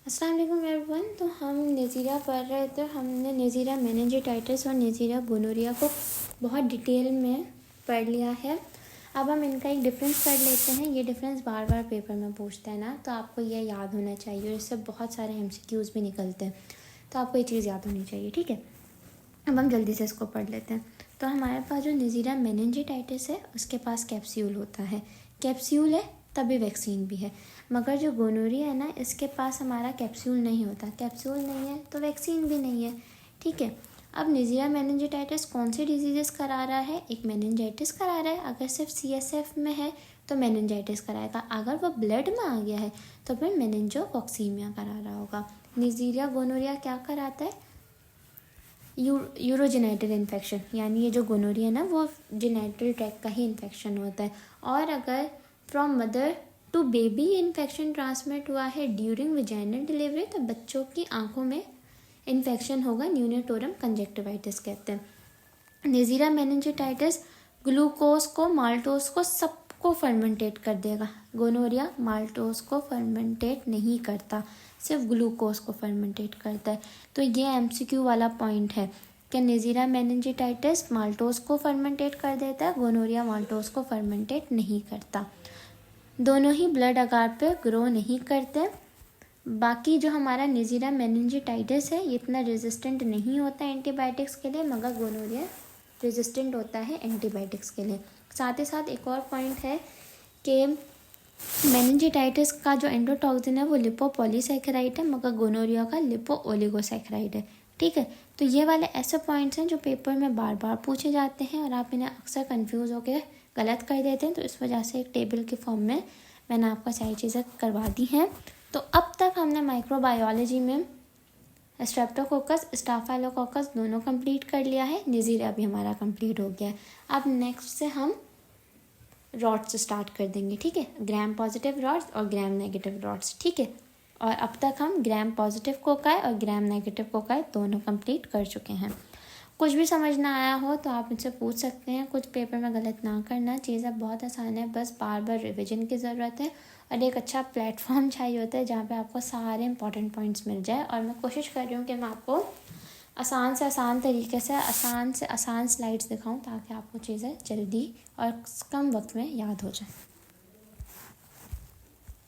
अस्सलाम वालेकुम एवरीवन। तो हम नेज़ीरिया पढ़ रहे थे। हमने नेज़ीरिया मेनिंजाइटिस और नेज़ीरिया गोनोरिया को बहुत डिटेल में पढ़ लिया है। अब हम इनका एक डिफरेंस पढ़ लेते हैं। ये डिफरेंस बार बार पेपर में पूछता है ना, तो आपको ये याद होना चाहिए और इससे बहुत सारे MCQs भी निकलते हैं, तो आपको ये चीज़ याद होनी चाहिए। ठीक है, अब हम जल्दी से इसको पढ़ लेते हैं। तो हमारे पास जो नेज़ीरिया मेनिंजाइटिस है उसके पास कैप्सूल होता है, कैप्सूल है तभी वैक्सीन भी है। मगर जो गोनोरिया है ना, इसके पास हमारा कैप्सूल नहीं होता, कैप्सूल नहीं है तो वैक्सीन भी नहीं है। ठीक है, अब नेज़ीरिया मेनिंजाइटिस कौन से डिजीज़ेस करा रहा है? एक मेनिंजाइटिस करा रहा है। अगर सिर्फ CSF में है तो मेनिंजाइटिस कराएगा, अगर वो ब्लड में आ गया है तो फिर मेनिंजोकॉक्सीमिया करा रहा होगा। नेज़ीरिया गोनोरिया क्या कराता है? यूरोजेनिटल इन्फेक्शन, यानी ये जो गोनोरिया है ना, वो जेनिटल ट्रैक्ट का ही इन्फेक्शन होता है। और अगर from mother to baby infection transmit हुआ है ड्यूरिंग विजाइनल डिलीवरी, तो बच्चों की आंखों में इन्फेक्शन होगा, न्यूनेटोरम कंजक्टिवाइटिस कहते हैं। नेज़ीरिया मेनिंजाइटिस ग्लूकोज को, माल्टोज को, सबको फर्मेंटेट कर देगा। गोनोरिया माल्टोज को फर्मेंटेट नहीं करता, सिर्फ ग्लूकोज को फर्मेंटेट करता है। तो ये MCQ वाला पॉइंट है कि नेज़ीरिया मेनिंजाइटिस माल्टोज को फर्मेंटेट कर देता है, गोनोरिया माल्टोज को फर्मेंटेट नहीं करता। दोनों ही ब्लड अगार पे ग्रो नहीं करते। बाकी जो हमारा नेज़ीरिया मेनिंजाइटिस है ये इतना रेजिस्टेंट नहीं होता एंटीबायोटिक्स के लिए, मगर गोनोरिया रेजिस्टेंट होता है एंटीबायोटिक्स के लिए। साथ ही साथ एक और पॉइंट है कि मेनिंजाइटिस का जो एंडोटॉक्सिन है वो लिपोपॉलीसैकेराइड है, मगर गोनोरिया का लिपोओलिगोसैकेराइड है। ठीक है, तो ये वाले ऐसे पॉइंट्स हैं जो पेपर में बार बार पूछे जाते हैं और आप इन्हें अक्सर कंफ्यूज होकर गलत कर देते हैं। तो इस वजह से एक टेबल के फॉर्म में मैंने आपको सारी चीज़ें करवा दी हैं। तो अब तक हमने माइक्रोबायोलॉजी में स्ट्रेप्टोकोकस, स्टाफाइलोकोकस दोनों कंप्लीट कर लिया है। नेज़ीरिया भी हमारा कंप्लीट हो गया है। अब नेक्स्ट से हम रॉड्स स्टार्ट कर देंगे। ठीक है, ग्राम पॉजिटिव रॉड्स और ग्राम नेगेटिव रॉड्स। ठीक है, और अब तक हम ग्राम पॉजिटिव कोकाई और ग्राम नेगेटिव कोकाई दोनों कंप्लीट कर चुके हैं। कुछ भी समझ ना आया हो तो आप मुझसे पूछ सकते हैं। कुछ पेपर में गलत ना करना, चीज़ें बहुत आसान है, बस बार बार रिवीजन की ज़रूरत है और एक अच्छा प्लेटफॉर्म चाहिए होता है जहाँ पे आपको सारे इंपॉर्टेंट पॉइंट्स मिल जाए। और मैं कोशिश कर रही हूँ कि मैं आपको आसान से आसान तरीके से आसान स्लाइड्स दिखाऊं ताकि आपको चीज़ें जल्दी और कम वक्त में याद हो जाए।